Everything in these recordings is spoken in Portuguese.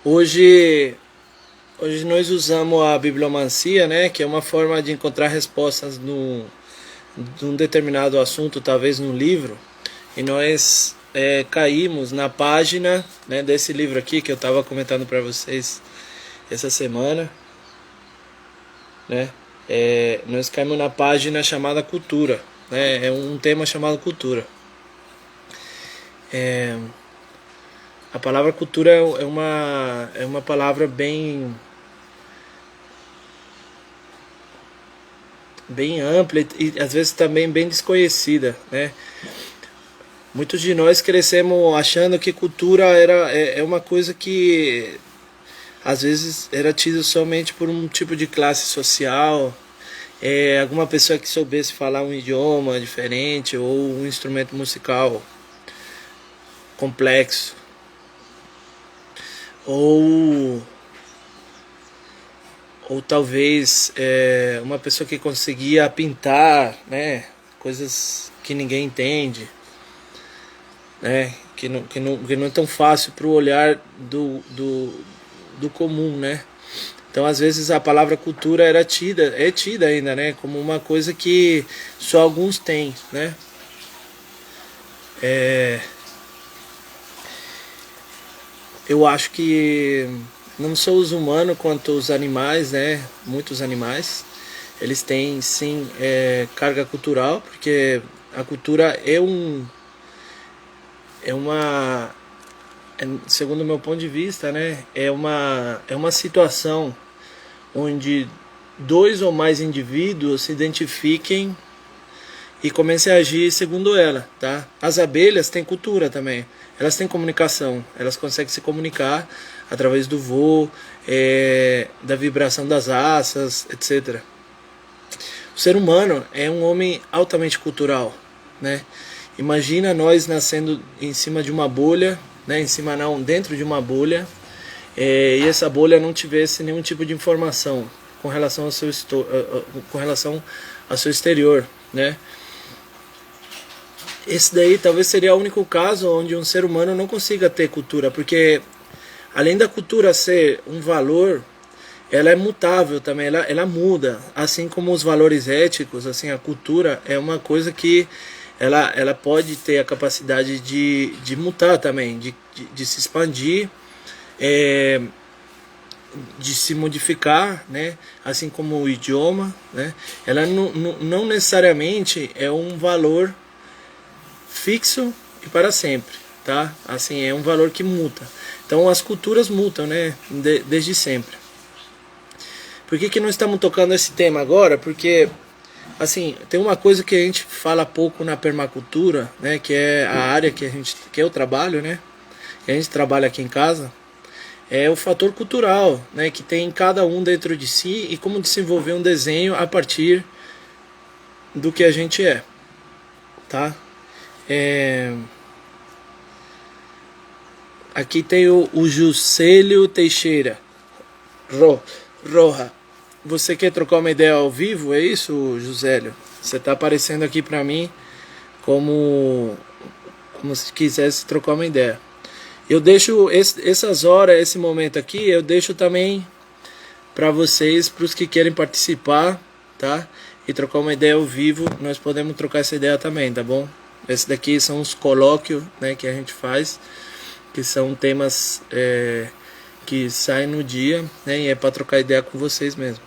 Hoje, hoje nós usamos a bibliomancia, né, que é uma forma de encontrar respostas de um determinado assunto, talvez num livro, e nós caímos na página, né, desse livro aqui que eu estava comentando para vocês essa semana, né? Nós caímos na página chamada cultura, né? É um tema chamado cultura. É, a palavra cultura é uma palavra bem ampla e às vezes também bem desconhecida, né? Muitos de nós crescemos achando que cultura é uma coisa que às vezes era tido somente por um tipo de classe social, alguma pessoa que soubesse falar um idioma diferente ou um instrumento musical complexo, ou ou talvez uma pessoa que conseguia pintar, né, coisas que ninguém entende, né, que não é tão fácil para o olhar do comum, né. Então às vezes a palavra cultura é tida ainda, né, como uma coisa que só alguns têm, né. É, eu acho que não só os humanos quanto os animais, né? Muitos animais, eles têm sim carga cultural, porque a cultura é uma, segundo o meu ponto de vista, né? É uma situação onde dois ou mais indivíduos se identifiquem e comecem a agir segundo ela, tá? As abelhas têm cultura também, elas têm comunicação, elas conseguem se comunicar através do voo, da vibração das asas, etc. O ser humano é um homem altamente cultural, né? Imagina nós nascendo em cima de uma bolha, né? Em cima não, dentro de uma bolha, e essa bolha não tivesse nenhum tipo de informação com relação com relação ao seu exterior, né? Esse daí talvez seria o único caso onde um ser humano não consiga ter cultura, porque além da cultura ser um valor, ela é mutável também, ela muda, assim como os valores éticos, assim, a cultura é uma coisa que ela pode ter a capacidade de mutar também, de se expandir, é, de se modificar, né? Assim como o idioma, né? Ela não necessariamente é um valor fixo e para sempre, tá? Assim, é um valor que muta. Então as culturas mutam, né? Desde sempre. Por que nós estamos tocando esse tema agora? Porque, assim, tem uma coisa que a gente fala pouco na permacultura, né? Que é a área que eu trabalho, né? Que a gente trabalha aqui em casa. É o fator cultural, né? Que tem cada um dentro de si e como desenvolver um desenho a partir do que a gente é, tá? Aqui tem o Juscelio Teixeira Roja. Você quer trocar uma ideia ao vivo? É isso, Juscelio? Você está aparecendo aqui para mim como se quisesse trocar uma ideia. Eu deixo essas horas, esse momento aqui, eu deixo também para vocês, para os que querem participar, tá? E trocar uma ideia ao vivo, nós podemos trocar essa ideia também, tá bom? Esse daqui são os colóquios, né, que a gente faz, que são temas que saem no dia, né, e é para trocar ideia com vocês mesmo.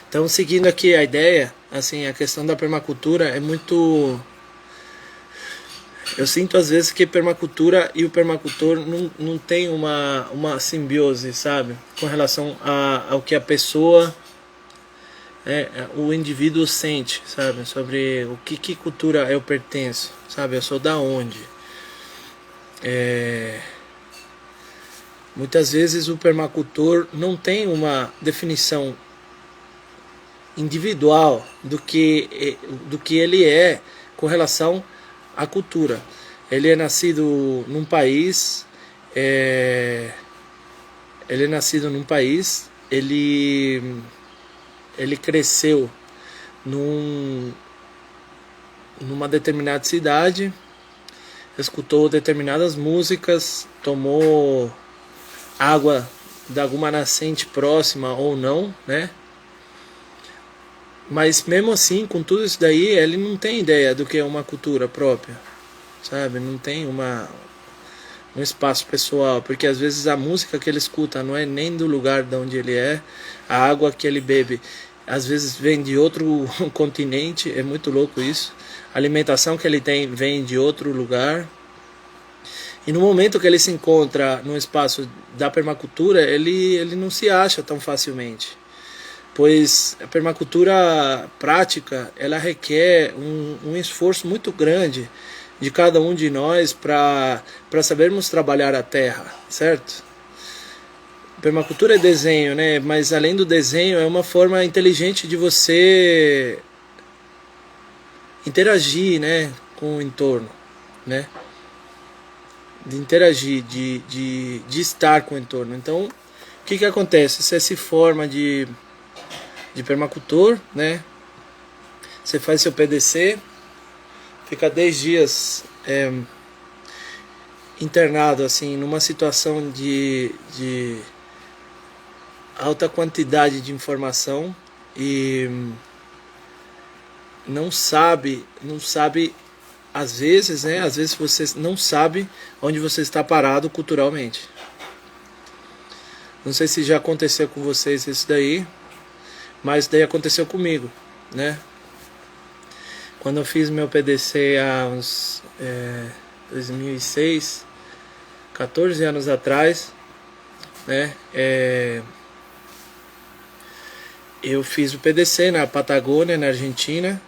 Então, seguindo aqui a ideia, assim, a questão da permacultura é muito. Eu sinto às vezes que permacultura e o permacultor não tem uma simbiose, sabe? Com relação ao que a pessoa, o indivíduo sente, sabe? Sobre que cultura eu pertenço, sabe? Eu sou da onde. Muitas vezes o permacultor não tem uma definição individual do que ele é com relação à cultura. Ele é nascido num país, ele é nascido num país, ele cresceu numa determinada cidade, escutou determinadas músicas, tomou água de alguma nascente próxima ou não, né? Mas mesmo assim, com tudo isso daí, ele não tem ideia do que é uma cultura própria, sabe? Não tem um espaço pessoal, porque às vezes a música que ele escuta não é nem do lugar de onde ele é, a água que ele bebe às vezes vem de outro continente, é muito louco isso. A alimentação que ele tem vem de outro lugar. E no momento que ele se encontra no espaço da permacultura, ele não se acha tão facilmente, pois a permacultura prática ela requer um esforço muito grande de cada um de nós para sabermos trabalhar a terra, certo? Permacultura é desenho, né? Mas além do desenho é uma forma inteligente de você interagir, né, com o entorno, né? De interagir, de estar com o entorno. Então, o que acontece? Você se forma de permacultor, né? Você faz seu PDC, fica 10 dias internado, assim, numa situação de alta quantidade de informação e não sabe às vezes, né? Às vezes você não sabe onde você está parado culturalmente. Não sei se já aconteceu com vocês isso daí, mas daí aconteceu comigo, né? Quando eu fiz meu PDC há uns 2006, 14 anos atrás, né? Eu fiz o PDC na Patagônia, na Argentina,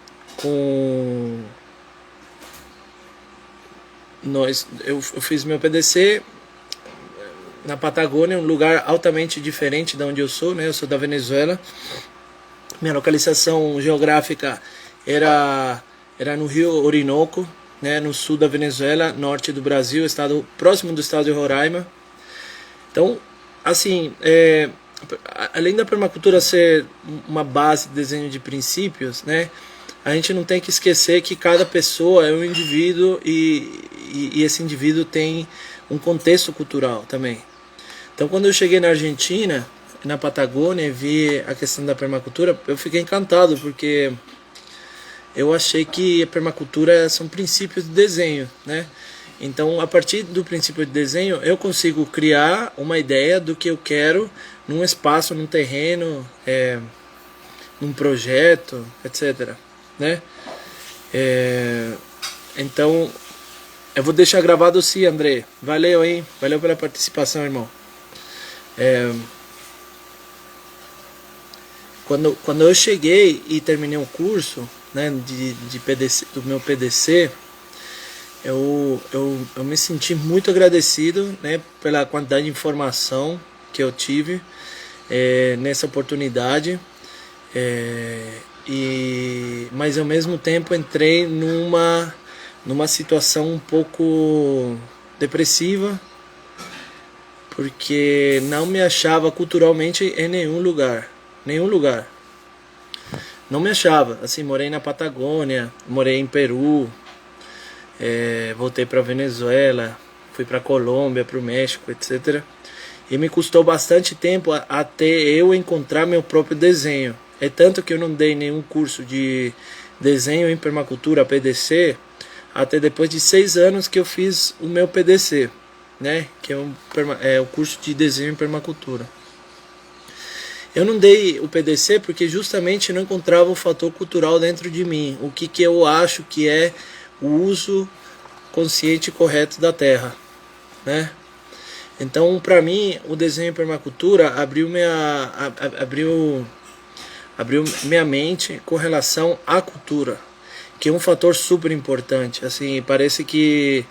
eu fiz meu PDC na Patagônia, um lugar altamente diferente de onde eu sou, né? Eu sou da Venezuela. Minha localização geográfica era no Rio Orinoco, né? No sul da Venezuela, norte do Brasil, estado próximo do estado de Roraima. Então, assim, além da permacultura ser uma base de desenho de princípios, né? A gente não tem que esquecer que cada pessoa é um indivíduo e esse indivíduo tem um contexto cultural também. Então, quando eu cheguei na Argentina, na Patagônia, e vi a questão da permacultura, eu fiquei encantado, porque eu achei que a permacultura são princípios de desenho, né? Então, a partir do princípio de desenho, eu consigo criar uma ideia do que eu quero num espaço, num terreno, num projeto, etc., né? Então, eu vou deixar gravado sim, André. Valeu, hein? Valeu pela participação, irmão. Quando eu cheguei e terminei o curso, né, de PDC, do meu PDC, eu me senti muito agradecido, né, pela quantidade de informação que eu tive nessa oportunidade, mas ao mesmo tempo entrei numa situação um pouco depressiva, porque não me achava culturalmente em nenhum lugar. Não me achava. Assim, morei na Patagônia, morei em Peru, voltei para Venezuela, fui para Colômbia, para o México, etc. E me custou bastante tempo até eu encontrar meu próprio desenho. É tanto que eu não dei nenhum curso de desenho em permacultura, PDC, até depois de 6 anos que eu fiz o meu PDC, né? Que é o curso de desenho em permacultura. Eu não dei o PDC porque justamente não encontrava o fator cultural dentro de mim. O que eu acho que é o uso consciente e correto da terra, né? Então, para mim, o desenho em permacultura abriu minha mente com relação à cultura, que é um fator super importante. Assim, parece que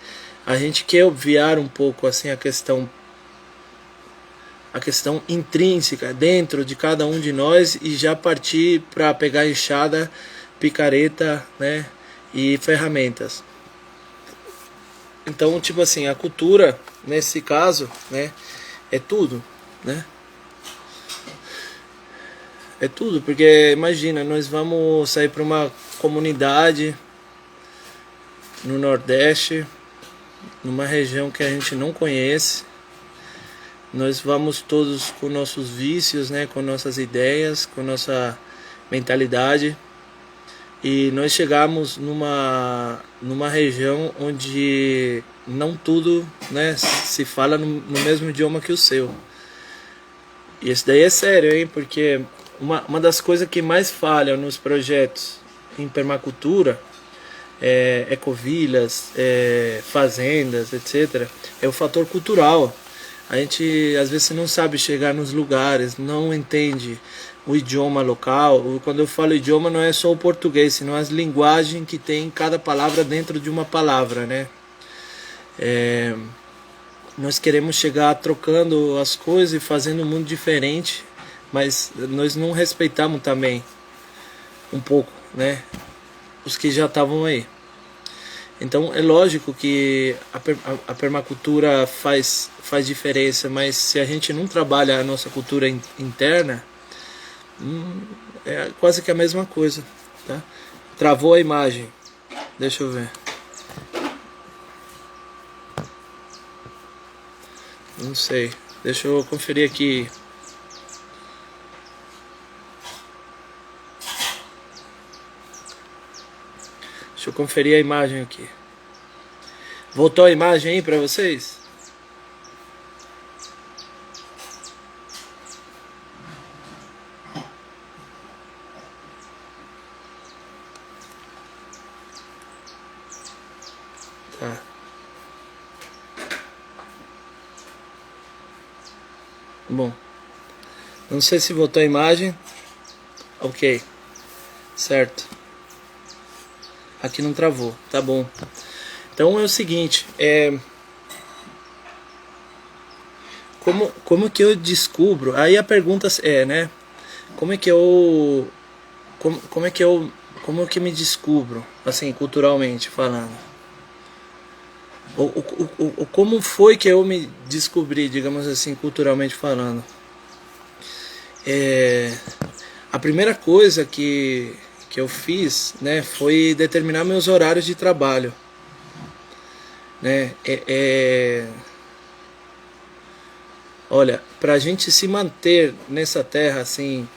a gente quer obviar um pouco assim a questão intrínseca dentro de cada um de nós e já partir para pegar enxada, picareta, né, e ferramentas. Então, tipo assim, a cultura nesse caso, né, é tudo, né? É tudo, porque imagina, nós vamos sair para uma comunidade no Nordeste, numa região que a gente não conhece, Nós vamos todos com nossos vícios, né, com nossas ideias, com nossa mentalidade, e nós chegamos numa região onde não tudo, né, se fala no mesmo idioma que o seu. E isso daí é sério, hein? Porque uma das coisas que mais falham nos projetos em permacultura, ecovilas, fazendas, etc., é o fator cultural. A gente às vezes não sabe chegar nos lugares, não entende o idioma local. Quando eu falo idioma, não é só o português, senão as linguagens que tem cada palavra dentro de uma palavra, né? Nós queremos chegar trocando as coisas e fazendo um mundo diferente, mas nós não respeitamos também um pouco, né, os que já estavam aí. Então é lógico que a permacultura faz diferença, mas se a gente não trabalha a nossa cultura interna, é quase que a mesma coisa, tá? Travou a imagem, deixa eu ver. Não sei, deixa eu conferir aqui. Deixa eu conferir a imagem aqui. Voltou a imagem aí pra vocês? Tá. Bom, não sei se voltou a imagem. Ok, certo. Aqui não travou, tá bom. Então é o seguinte, como que eu descubro? Aí a pergunta é, né? Como é que eu como que me descubro, assim, culturalmente falando? Como foi que eu me descobri, digamos assim, culturalmente falando? A primeira coisa que eu fiz, né, foi determinar meus horários de trabalho, né? Olha, para a gente se manter nessa terra assim,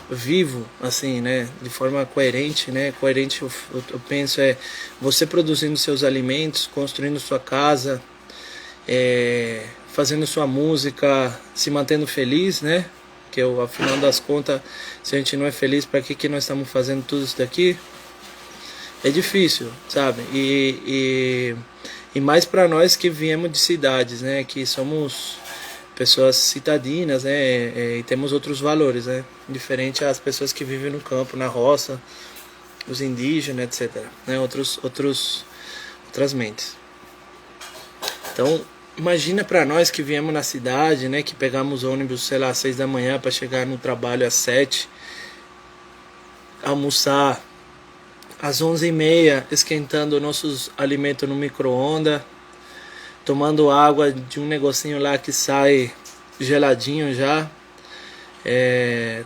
vivo, assim, né, de forma coerente, né? Coerente, eu penso você produzindo seus alimentos, construindo sua casa, fazendo sua música, se mantendo feliz, né? Que afinal das contas, se a gente não é feliz, para que nós estamos fazendo tudo isso daqui? É difícil, sabe? E mais para nós que viemos de cidades, né? Que somos pessoas citadinas, né? E temos outros valores, né? Diferente às pessoas que vivem no campo, na roça, os indígenas, etc. Né? Outras mentes. Então, imagina para nós que viemos na cidade, né, que pegamos ônibus, sei lá, às 6 da manhã para chegar no trabalho às 7, almoçar às 11h30, esquentando nossos alimentos no micro-ondas, tomando água de um negocinho lá que sai geladinho já,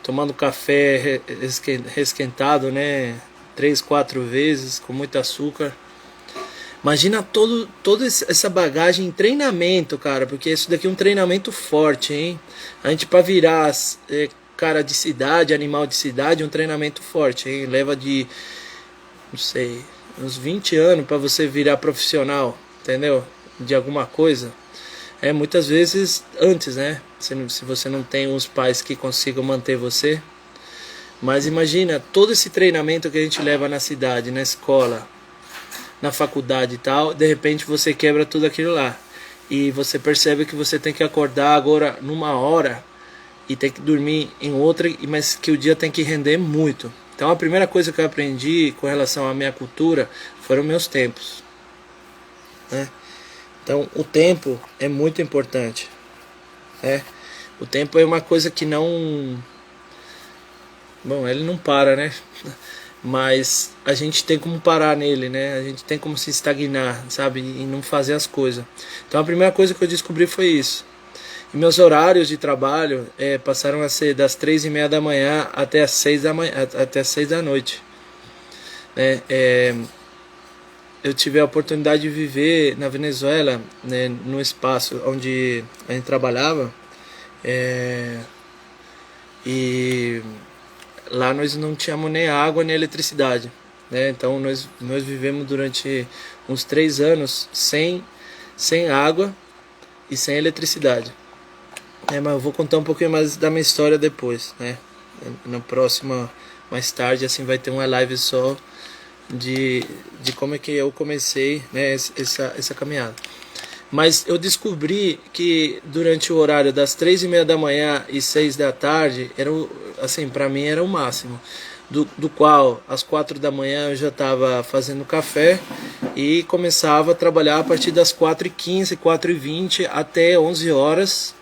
tomando café resquentado, né, 3, 4 vezes, com muito açúcar. Imagina toda essa bagagem em treinamento, cara, porque isso daqui é um treinamento forte, hein? A gente para virar cara de cidade, animal de cidade, é um treinamento forte, hein? Leva de, não sei, uns 20 anos para você virar profissional, entendeu? De alguma coisa. Muitas vezes antes, né? Se você não tem uns pais que consigam manter você. Mas imagina todo esse treinamento que a gente leva na cidade, na escola, na faculdade e tal, de repente você quebra tudo aquilo lá. E você percebe que você tem que acordar agora numa hora e tem que dormir em outra, mas que o dia tem que render muito. Então a primeira coisa que eu aprendi com relação à minha cultura foram meus tempos, né? Então o tempo é muito importante, né? O tempo é uma coisa que não... Bom, ele não para, né? Mas a gente tem como parar nele, né? A gente tem como se estagnar, sabe? E não fazer as coisas. Então a primeira coisa que eu descobri foi isso. E meus horários de trabalho passaram a ser das 3h30 da manhã até as 6 da manhã, até as 6 da noite, né? eu tive a oportunidade de viver na Venezuela, né, no espaço onde a gente trabalhava, é, e lá nós não tínhamos nem água nem eletricidade, né? Então nós vivemos durante uns 3 anos sem água e sem eletricidade. Mas eu vou contar um pouquinho mais da minha história depois, né? Na próxima, mais tarde, assim, vai ter uma live só de como é que eu comecei, né, essa caminhada. Mas eu descobri que durante o horário das 3:30 da manhã e 6 da tarde, assim, para mim era o máximo. Do qual, às 4 da manhã eu já estava fazendo café e começava a trabalhar a partir das 4:15, 4:20 até 11 horas.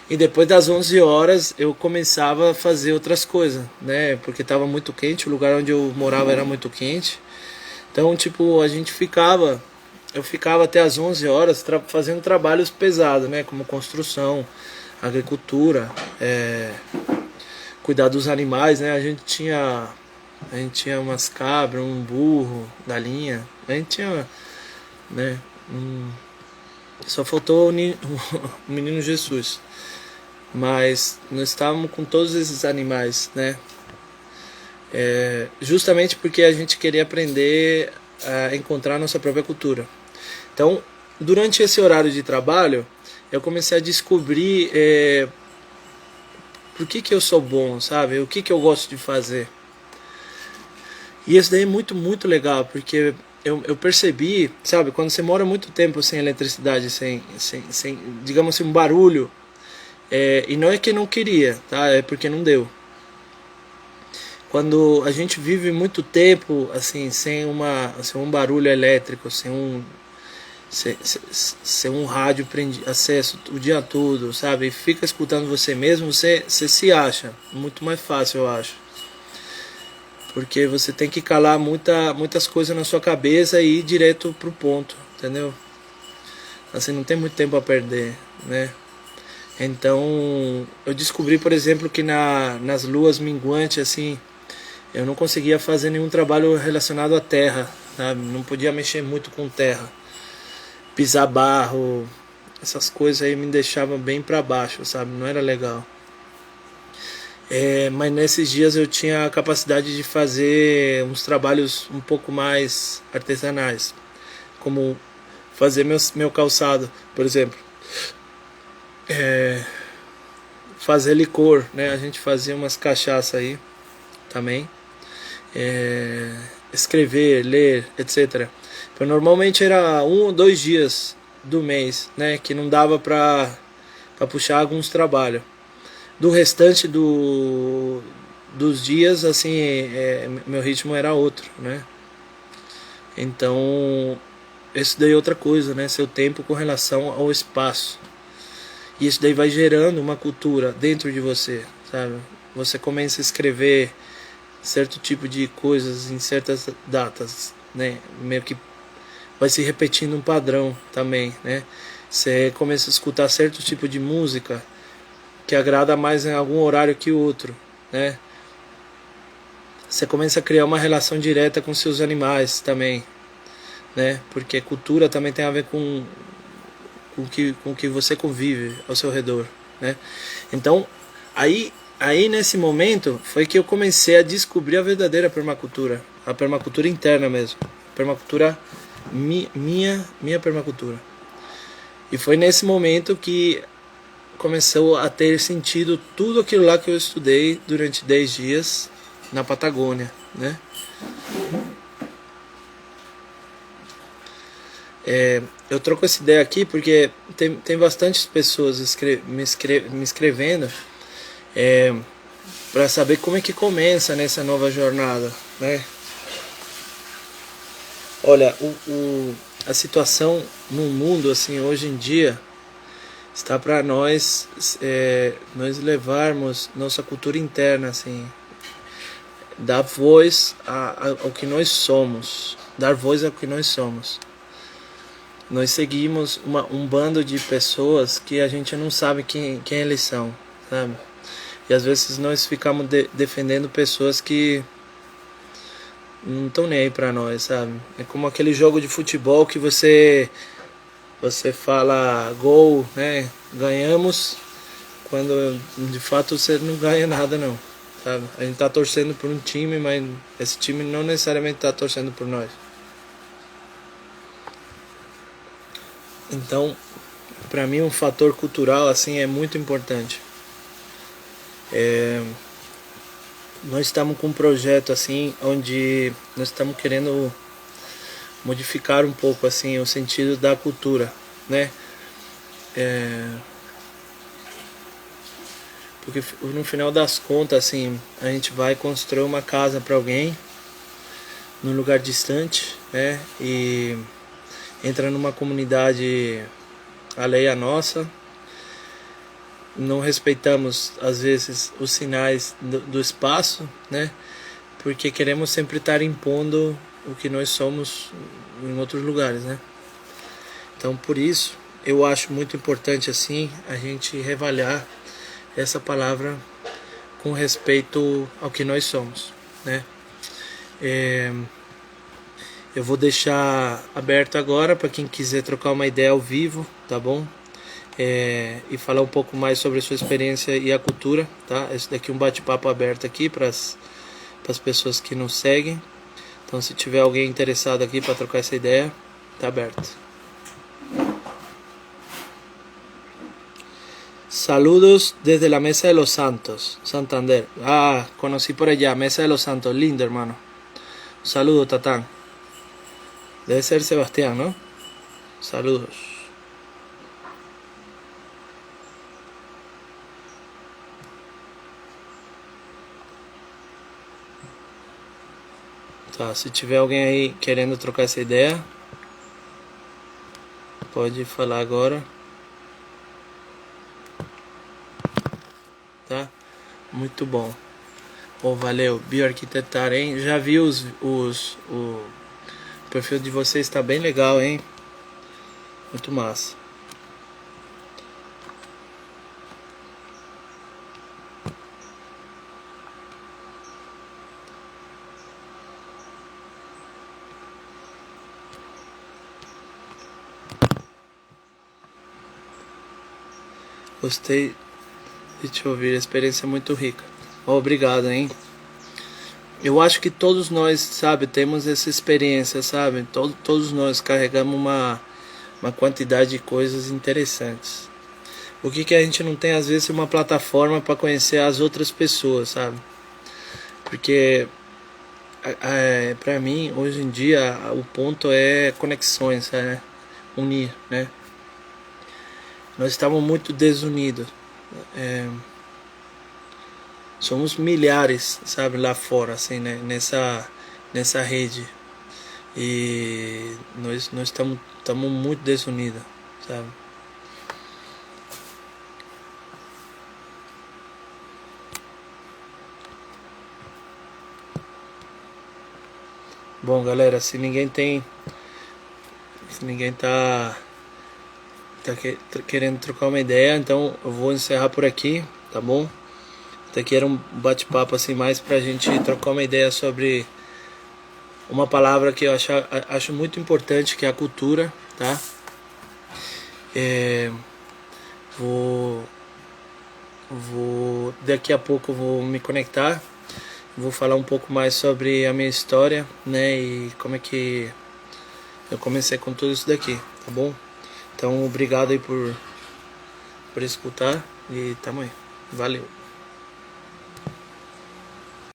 E depois das 11 horas eu começava a fazer outras coisas, né? Porque estava muito quente, o lugar onde eu morava era muito quente. Então, tipo, eu ficava até as 11 horas fazendo trabalhos pesados, né? Como construção, agricultura, cuidar dos animais, né? A gente tinha umas cabras, um burro, galinha. A gente tinha, né? Só faltou o menino Jesus. Mas nós estávamos com todos esses animais, né? Justamente porque a gente queria aprender a encontrar a nossa própria cultura. Então, durante esse horário de trabalho, eu comecei a descobrir por que eu sou bom, sabe? O que eu gosto de fazer. E isso daí é muito, muito legal, porque eu percebi, sabe? Quando você mora muito tempo sem eletricidade, sem digamos assim, um barulho, e não é que não queria, tá? É porque não deu. Quando a gente vive muito tempo assim sem um barulho elétrico, sem um rádio acesso o dia todo, sabe? E fica escutando você mesmo, você se acha muito mais fácil, eu acho. Porque você tem que calar muitas coisas na sua cabeça e ir direto pro ponto, entendeu? Assim, não tem muito tempo a perder, né? Então, eu descobri, por exemplo, que nas luas minguantes, assim, eu não conseguia fazer nenhum trabalho relacionado à terra, sabe? Não podia mexer muito com terra. Pisar barro, essas coisas aí me deixavam bem para baixo, sabe? Não era legal. Mas nesses dias eu tinha a capacidade de fazer uns trabalhos um pouco mais artesanais, como fazer meu calçado, por exemplo. Fazer licor, né? A gente fazia umas cachaças aí também. Escrever, ler, etc. Então, normalmente era 1 ou 2 dias do mês, né? Que não dava para puxar alguns trabalhos. Do restante dos dias, assim, meu ritmo era outro, né? Então, isso daí é outra coisa, né? Seu tempo com relação ao espaço. E isso daí vai gerando uma cultura dentro de você, sabe? Você começa a escrever certo tipo de coisas em certas datas, né? Meio que vai se repetindo um padrão também, né? Você começa a escutar certo tipo de música que agrada mais em algum horário que o outro, né? Você começa a criar uma relação direta com seus animais também, né? Porque cultura também tem a ver com o que você convive ao seu redor, né? Então, aí nesse momento foi que eu comecei a descobrir a verdadeira permacultura, a permacultura interna mesmo, a permacultura minha permacultura. E foi nesse momento que começou a ter sentido tudo aquilo lá que eu estudei durante 10 dias na Patagônia, né? Eu troco essa ideia aqui porque tem bastantes pessoas me escrevendo para saber como é que começa nessa nova jornada, né? Olha, a situação no mundo assim hoje em dia está para nós levarmos nossa cultura interna, assim, dar voz ao que nós somos, dar voz ao que nós somos. Nós seguimos um bando de pessoas que a gente não sabe quem eles são, sabe? E às vezes nós ficamos defendendo pessoas que não estão nem aí pra nós, sabe? É como aquele jogo de futebol que você fala gol, né? Ganhamos, quando de fato você não ganha nada não, sabe? A gente tá torcendo por um time, mas esse time não necessariamente tá torcendo por nós. Então, pra mim um fator cultural assim é muito importante. Nós estamos com um projeto assim onde nós estamos querendo modificar um pouco assim o sentido da cultura, né? Porque no final das contas assim a gente vai construir uma casa para alguém num lugar distante, né? E entra numa comunidade alheia à nossa, não respeitamos às vezes os sinais do espaço, né? Porque queremos sempre estar impondo o que nós somos em outros lugares, né? Então por isso eu acho muito importante assim a gente reavaliar essa palavra com respeito ao que nós somos, né? Eu vou deixar aberto agora para quem quiser trocar uma ideia ao vivo, tá bom? E falar um pouco mais sobre a sua experiência e a cultura, tá? Esse daqui é um bate-papo aberto aqui para as pessoas que nos seguem. Então se tiver alguém interessado aqui para trocar essa ideia, tá aberto. Saludos desde la Mesa de los Santos, Santander. Ah, conocí por allá, Mesa de los Santos, lindo hermano. Saludos, Tatán. Debe ser Sebastián, ¿no? Saludos. Tá, se tiver alguém aí querendo trocar essa ideia, pode falar agora. Tá? Muito bom. Valeu. Bioarquitetar, hein? Já vi o perfil de vocês, tá bem legal, hein? Muito massa. Gostei de te ouvir, a experiência é muito rica. Obrigado, hein? Eu acho que todos nós, sabe, temos essa experiência, sabe? Todos nós carregamos uma quantidade de coisas interessantes. O que a gente não tem, às vezes, é uma plataforma para conhecer as outras pessoas, sabe? Porque, para mim, hoje em dia, o ponto é conexões, né? Unir, né? Nós estamos muito desunidos. Somos milhares, sabe, lá fora, assim, né? Nessa rede. E nós estamos muito desunidos, sabe? Bom, galera, se ninguém tá querendo trocar uma ideia, então eu vou encerrar por aqui, tá bom? Daqui era um bate-papo assim mais pra gente trocar uma ideia sobre uma palavra que eu acho muito importante, que é a cultura, tá? Daqui a pouco eu vou me conectar, vou falar um pouco mais sobre a minha história, né? E como é que eu comecei com tudo isso daqui, tá bom? Então obrigado aí por escutar e tamo aí. Valeu.